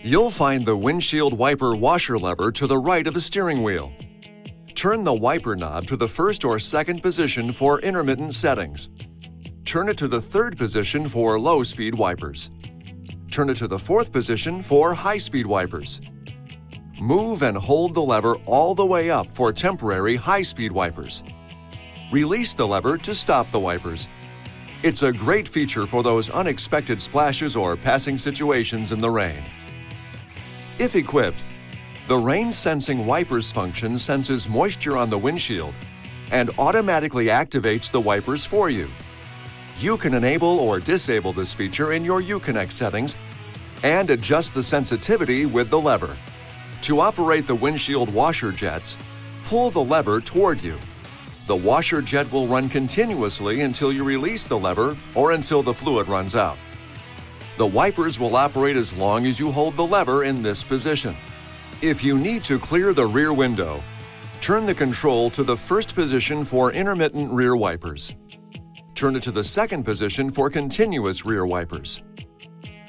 You'll find the windshield wiper washer lever to the right of the steering wheel. Turn the wiper knob to the first or second position for intermittent settings. Turn it to the third position for low-speed wipers. Turn it to the fourth position for high-speed wipers. Move and hold the lever all the way up for temporary high-speed wipers. Release the lever to stop the wipers. It's a great feature for those unexpected splashes or passing situations in the rain. If equipped, the rain-sensing wipers function senses moisture on the windshield and automatically activates the wipers for you. You can enable or disable this feature in your Uconnect settings and adjust the sensitivity with the lever. To operate the windshield washer jets, pull the lever toward you. The washer jet will run continuously until you release the lever or until the fluid runs out. The wipers will operate as long as you hold the lever in this position. If you need to clear the rear window, turn the control to the first position for intermittent rear wipers. Turn it to the second position for continuous rear wipers.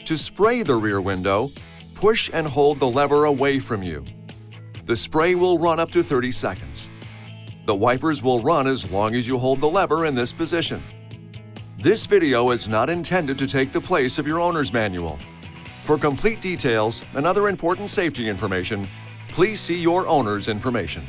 To spray the rear window, push and hold the lever away from you. The spray will run up to 30 seconds. The wipers will run as long as you hold the lever in this position. This video is not intended to take the place of your owner's manual. For complete details and other important safety information, please see your owner's information.